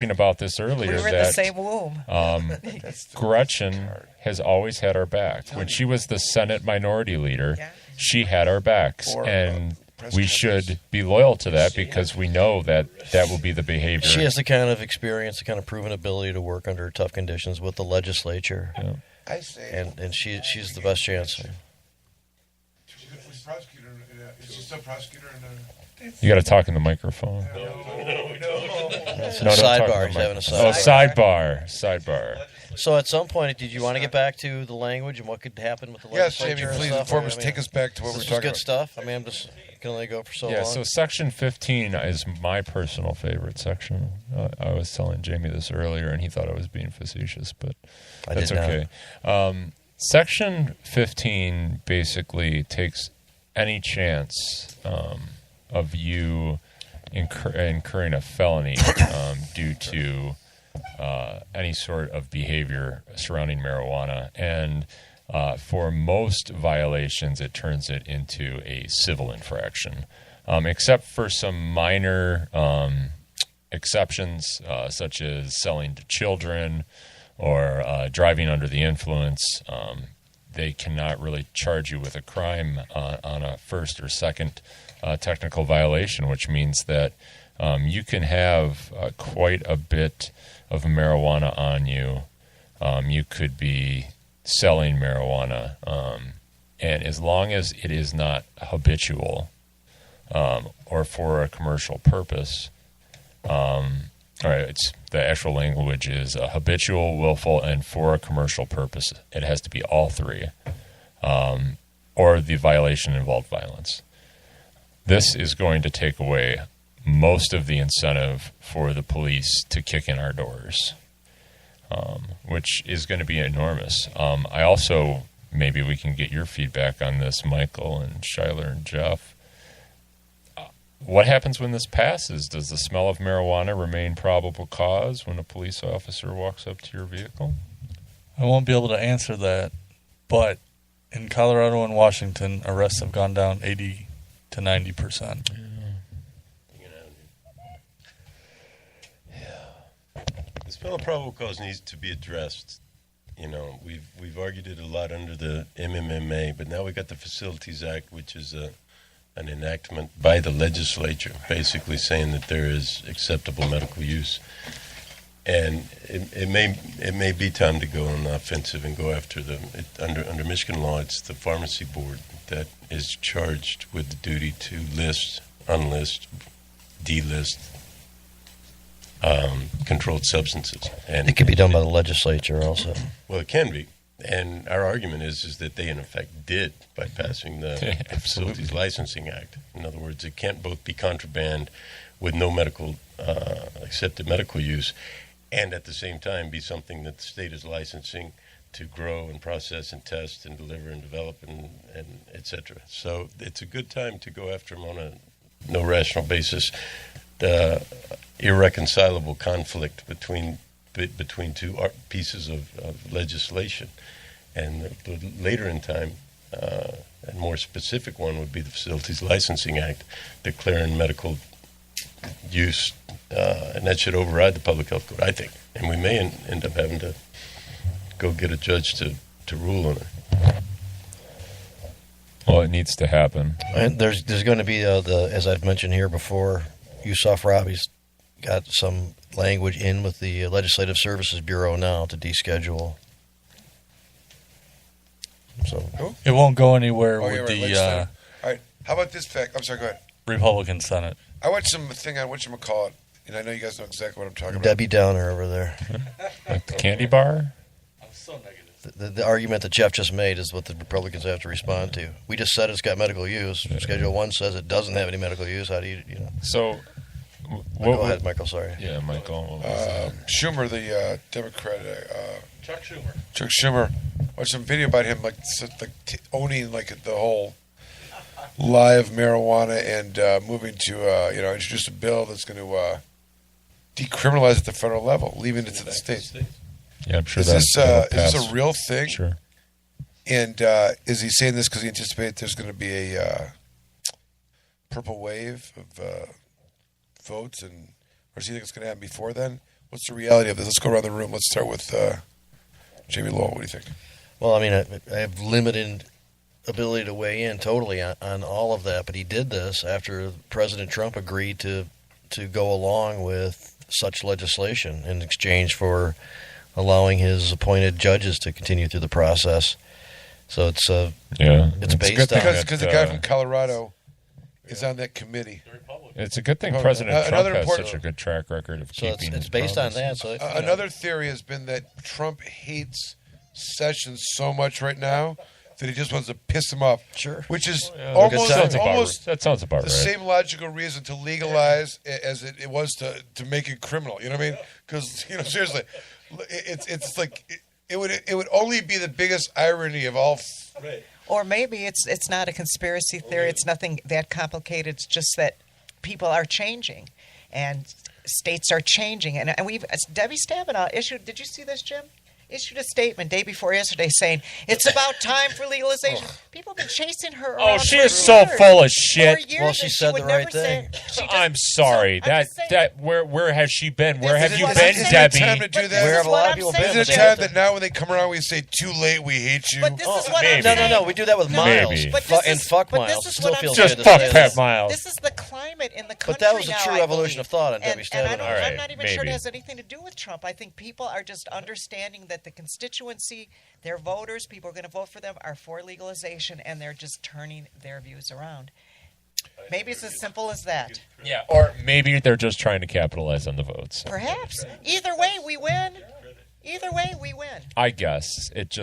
about this earlier We were in the same womb. Gretchen has always had our back. When she was the Senate Minority Leader, she had our backs, and we should be loyal to that because we know that that will be the behavior. She has the kind of experience, the kind of proven ability to work under tough conditions with the legislature. Yeah. I say, And she's the best chance. she's prosecutor. Is she still prosecutor? You got to talk in the microphone. It's No, a don't talk in sidebar. the He's having a microphone. sidebar. Sidebar. So at some point, did you want to get back to the language and what could happen with the Yes, legislature? Jamie, and please stuff? inform us. Take us back to what we're This is talking good about. stuff. I mean, I'm just can only go for so Yeah, long. so Section 15 is my personal favorite section. I was telling Jamie this earlier, and he thought I was being facetious, but that's okay. Section 15 basically takes any chance of you incurring a felony due to any sort of behavior surrounding marijuana. And for most violations, it turns it into a civil infraction, except for some minor exceptions, such as selling to children or driving under the influence. They cannot really charge you with a crime on a first or second technical violation, which means that you can have quite a bit of marijuana on you. You could be selling marijuana, and as long as it is not habitual or for a commercial purpose, it's the actual language is habitual, willful, and for a commercial purpose. It has to be all three, or the violation involved violence. This is going to take away most of the incentive for the police to kick in our doors, which is going to be enormous. I also, maybe we can get your feedback on this, Michael and Schuyler and Jeff. What happens when this passes? Does the smell of marijuana remain probable cause when a police officer walks up to your vehicle? I won't be able to answer that, but in Colorado and Washington, arrests have gone down 80 to 90%. The smell of probable cause needs to be addressed. You know, we've argued it a lot under the MMMA, but now we got the Facilities Act, which is an enactment by the legislature, basically saying that there is acceptable medical use, and it may be time to go on the offensive and go after them. Under Michigan law, it's the pharmacy board that is charged with the duty to list, unlist, delist controlled substances, and it could be done by the legislature also. Well, it can be. And our argument is that they, in effect, did by passing the Facilities Licensing Act. In other words, it can't both be contraband with no medical accepted medical use and at the same time be something that the state is licensing to grow and process and test and deliver and develop and et cetera. So it's a good time to go after them on a no rational basis. The irreconcilable conflict between two pieces of legislation. And the later in time, a more specific one would be the Facilities Licensing Act, declaring medical use, and that should override the Public Health Code, I think. And we may end up having to go get a judge to rule on it. Well, it needs to happen. And there's going to be, as I've mentioned here before, Yusuf Rabi's got some language in with the Legislative Services Bureau now to deschedule. So it won't go anywhere with right, the all right. How about this fact? I'm sorry, go ahead. Republican Senate. I watched something on whatchamacallit, and I know you guys know exactly what I'm talking about. Debbie Downer over there. Like the candy bar? I'm so negative. The argument that Jeff just made is what the Republicans have to respond to. We just said it's got medical use. Schedule 1 says it doesn't have any medical use. How do you know? So, go ahead, Michael. Sorry. Yeah, Michael. Schumer, the Democrat. Chuck Schumer. Chuck Schumer. Watched some video about him owning the whole live marijuana and moving to introduce a bill that's going to decriminalize at the federal level, leaving it to the states. Yeah, I'm sure is this a real thing? Sure. And is he saying this because he anticipates there's going to be a purple wave of votes, or does he think it's going to happen before then? What's the reality of this? Let's go around the room. Let's start with Jamie Lowell. What do you think? Well, I mean, I have limited ability to weigh in totally on all of that, but he did this after President Trump agreed to go along with such legislation in exchange for allowing his appointed judges to continue through the process. So it's based on because the guy from Colorado is on that committee. It's a good thing President Trump has important- such a good track record of keeping. It's based on that. So another theory has been that Trump hates Sessions so much right now that he just wants to piss him off. Sure. Which is That almost that sounds about the right. same logical reason to legalize as it was to make it criminal. You know what I mean? Because seriously, it's like it would only be the biggest irony of all. Or maybe it's not a conspiracy theory. It's nothing that complicated. It's just that people are changing, and states are changing. And Debbie Stabenow issued. Did you see this, Jim? Issued a statement day before yesterday saying it's about time for legalization. People have been chasing her around. Oh, she for is so years. full of shit. For years, Well, she and said would the right never say- thing. she just- I'm sorry. So, I'm just saying- Where has she been? Where This have is you what been, I'm saying. Debbie? Time to do But that. Where this have is a lot what of I'm people saying, been? Is it a Jim. time that now when they come around we say too late, we hate you? But this is what maybe. I'm saying. No. We do that with Miles. Maybe. But this And is- fuck but Miles. this is Still what I'm feels saying. good Just to fuck say Pat that. Miles. This is the climate in the country But that was a now, true I evolution of believe. thought on Debbie And Stabenow. All right, I'm not even sure it maybe. has anything to do with Trump. I think people are just understanding that the constituency, their voters, people are going to vote for them, are for legalization, and they're just turning their views around. Maybe it's as simple as that. Yeah, or maybe they're just trying to capitalize on the votes. Perhaps. Either way, we win. Either way, we win. I guess it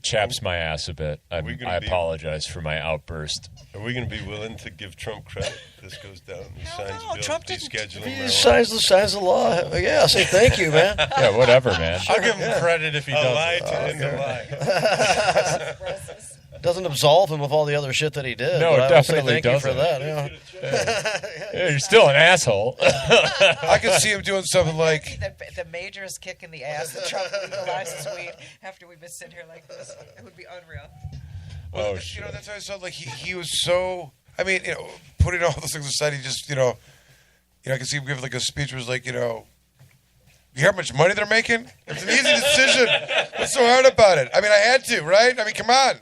chaps my ass a bit. I we gonna be- apologize for my outburst. Are we going to be willing to give Trump credit? This goes down. He signs no, bill Trump didn't- descheduling He marijuana. signs the law. Yeah, say thank you, man. Yeah, whatever, man. I'll give him credit if he A does. lie it. to end the lie. Doesn't absolve him of all the other shit that he did. No, but it I will say definitely thank you for doesn't. that. Yeah, you're still an asshole. I can see him doing something like The majorest kick in the ass that Trump legalizes weed after we've been sitting here like this. It would be unreal. Oh, you know, that's how I sound like he was so. I mean, putting all those things aside, he just I can see him give like a speech where it was like, you hear how much money they're making? It's an easy decision. What's so hard about it? I mean, I had to, right? I mean, come on,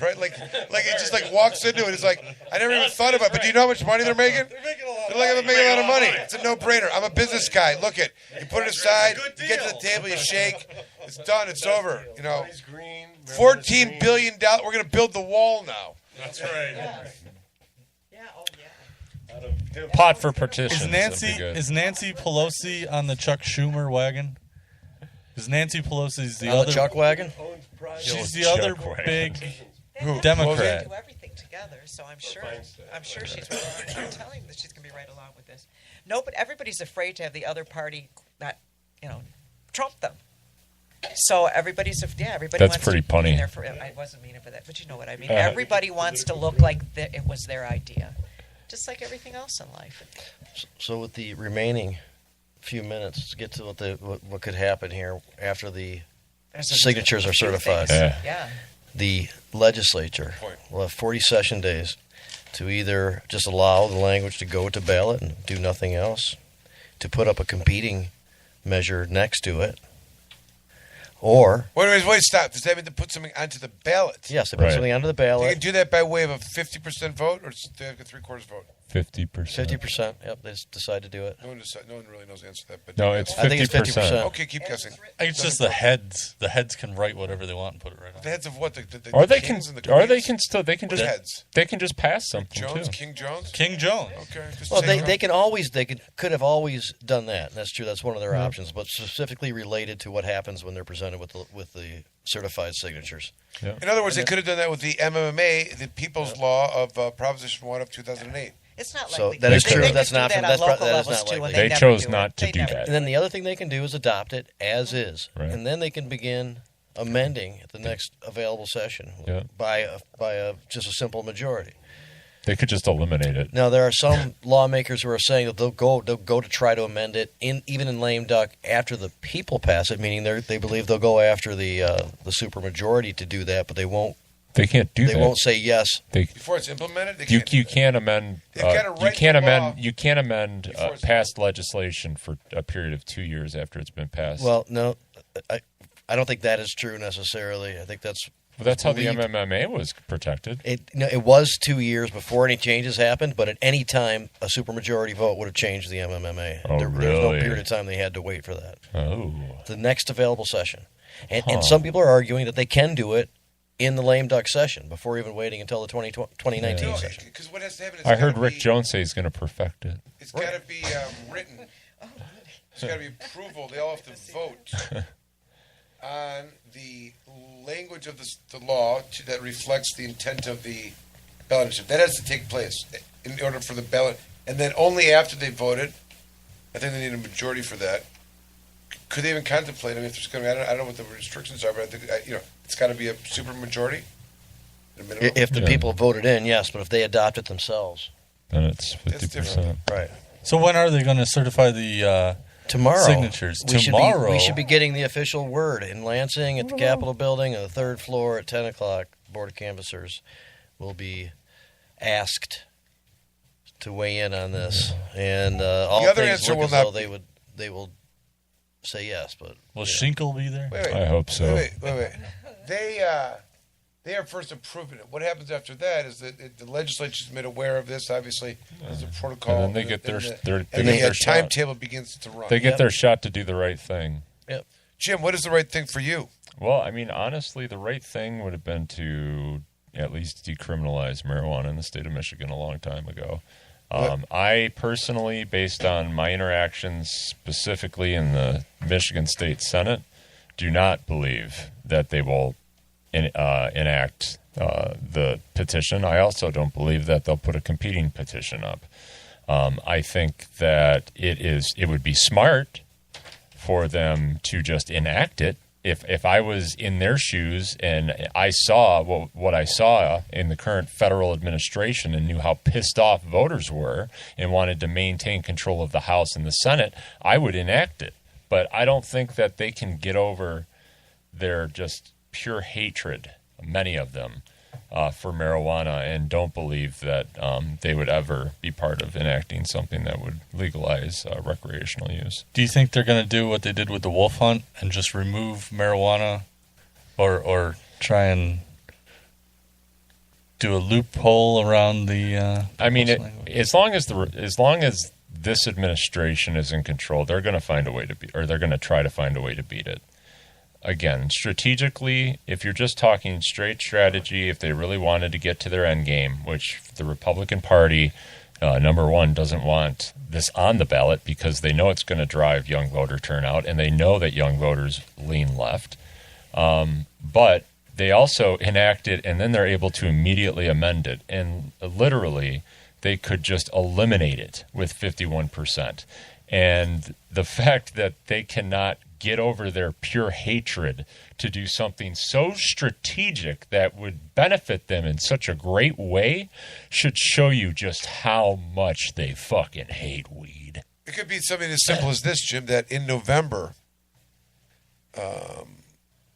right? Like it just like walks into it. It's like I never even thought about it. But do you know how much money they're making? They're making a lot of money. It's a no-brainer. I'm a business guy. Look it. You put it aside. You get to the table. You shake. It's done. It's over. $14 billion. We're gonna build the wall now. That's right. Yeah, oh yeah. Pot for partition. Is Nancy Pelosi on the Chuck Schumer wagon? Because Nancy Pelosi's the On other. the chuck wagon? She's the Chuck other wagon. big They Democrat. do everything together, so I'm sure she's right. I'm telling you that she's going to be right along with this. No, but everybody's afraid to have the other party not, trump them. So everybody That's wants pretty to be punny. there for. I wasn't meaning for that, but you know what I mean. Everybody wants to look like it was their idea, just like everything else in life. So with the remaining few minutes, let's get to what could happen here after the signatures are certified. Yeah. The legislature will have 40 session days to either just allow the language to go to ballot and do nothing else, to put up a competing measure next to it, or Wait, stop. Does that mean to put something onto the ballot? yes, they put Right. something onto the They can ballot. do that by way of a 50% vote, or they have a 3/4 vote. 50%. 50%. Yep, they just decide to do it. No one really knows the answer to that. But No, it's I think it's 50%. okay. Keep guessing. I think it's just the heads. The heads can write whatever they want and put it right on. The heads of what? The Or they can, kings and the or they queens? can still, they can Which just, heads? they can just pass something Jones, too. King Jones. King Jones. Okay. Just Well, saying. they could have always done that. And that's true. That's one of their options, but specifically related to what happens when they're presented with the certified signatures. In other words, they could have done that with the MMA, the People's Law of Proposition 1 of 2008. It's not So likely. that is They true. could That's do an option. that That's on local that is levels not too, and likely. They never chose do it. not to They do never that. And then the other thing they can do is adopt it as is, Right. and then they can begin amending at the next available session Yeah. by just a simple majority. They could just eliminate it. Now there are some lawmakers who are saying that they'll go to try to amend it even in lame duck after the people pass it, meaning they believe they'll go after the supermajority to do that, but they won't They can't do They that. won't say yes. Before it's implemented, they You can't do you that. can't amend They've gotta you write can't the law amend you can't amend before it's past legislation for a period of 2 years after it's been passed. Well, no, I don't think that is true necessarily. I think that's Well, that's how the believed. MMA was protected. It was 2 years before any changes happened, but at any time a supermajority vote would have changed the MMMA. Oh, There was no really? period of time they had to wait for that. Oh, The next available session, and some people are arguing that they can do it in the lame duck session before even waiting until the 2019 No, session. because what has to happen is I heard Rick Jones say he's going to perfect it. It's got to be written. It's got to be approval. They all have to vote on the language of the law that reflects the intent of the ballot initiative. That has to take place in order for the ballot. And then only after they voted, I think they need a majority for that. Could they even contemplate? I mean, if there's going to be, I don't know what the restrictions are, but I think it's got to be a super majority. If the Yeah. people voted in, yes, but if they adopt it themselves, Then it's That's 50%. right? So when are they going to certify the Tomorrow, signatures? We Tomorrow. should be getting the official word in Lansing at the Capitol building on the third floor at 10 o'clock. Board of Canvassers will be asked to weigh in on this, and all The other things answer look will as though not they will say yes, but Will Schinkel be there? Wait. I hope so. Wait. They are first approving it. What happens after that is that the legislature's made aware of this. Obviously, there's a protocol, And then they get their- they and get the their shot. timetable begins to run. They get Yep. their shot to do the right thing. Jim, what is the right thing for you? Well, I mean, honestly, the right thing would have been to at least decriminalize marijuana in the state of Michigan a long time ago. I personally, based on my interactions specifically in the Michigan State Senate, do not believe that they will enact the petition. I also don't believe that they'll put a competing petition up. I think that it would be smart for them to just enact it. If I was in their shoes and I saw what I saw in the current federal administration and knew how pissed off voters were and wanted to maintain control of the House and the Senate, I would enact it. But I don't think that they can get over their just pure hatred, many of them, for marijuana, and don't believe that they would ever be part of enacting something that would legalize recreational use. Do you think they're going to do what they did with the wolf hunt and just remove marijuana, or try and do a loophole around the? I mean, language? as long as this administration is in control, they're going to find a way to they're going to try to find a way to beat it. Again, strategically, if you're just talking straight strategy, if they really wanted to get to their end game, which the Republican Party, number one, doesn't want this on the ballot because they know it's going to drive young voter turnout, and they know that young voters lean left. But they also enact it, and then they're able to immediately amend it. And literally, they could just eliminate it with 51%. And the fact that they cannot get over their pure hatred to do something so strategic that would benefit them in such a great way should show you just how much they fucking hate weed. It could be something as simple as this, Jim, that in November,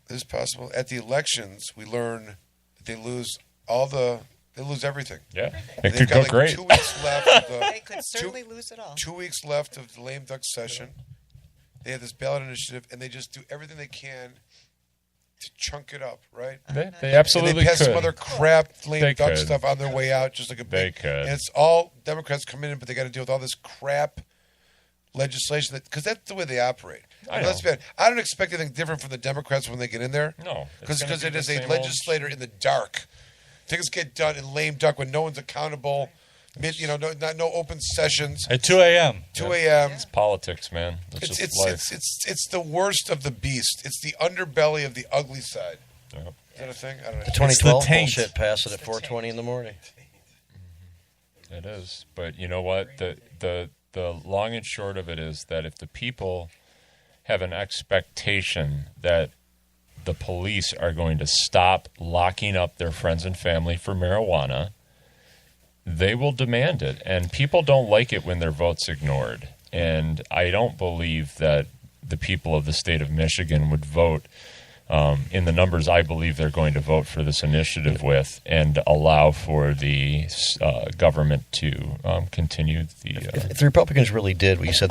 is possible, at the elections, we learn that they lose everything. Yeah, it They've could got go like great. 2 weeks left of the They could certainly lose it all. 2 weeks left of the lame duck session. They have this ballot initiative, and they just do everything they can to chunk it up, right? They And absolutely they pass could. some other crap lame They duck could. stuff on their way out, just like a They big. could. And it's all Democrats come in, but they got to deal with all this crap legislation because that's the way they operate. I Let's know. be honest, I don't expect anything different from the Democrats when they get in there. No, because it's gonna it be is the a same legislator in the dark. Things get done in lame duck when no one's accountable. No open sessions. At 2 a.m. 2 a.m. It's politics, man. It's just life. It's the worst of the beast. It's the underbelly of the ugly side. Yep. Is that a thing? I don't know. the 2012 taint. bullshit passed it at 4:20 in the morning. It is, but you know what? The long and short of it is that if the people have an expectation that the police are going to stop locking up their friends and family for marijuana, they will demand it. And people don't like it when their vote's ignored. And I don't believe that the people of the state of Michigan would vote in the numbers I believe they're going to vote for this initiative with, and allow for the government to continue the. If the Republicans really did what you said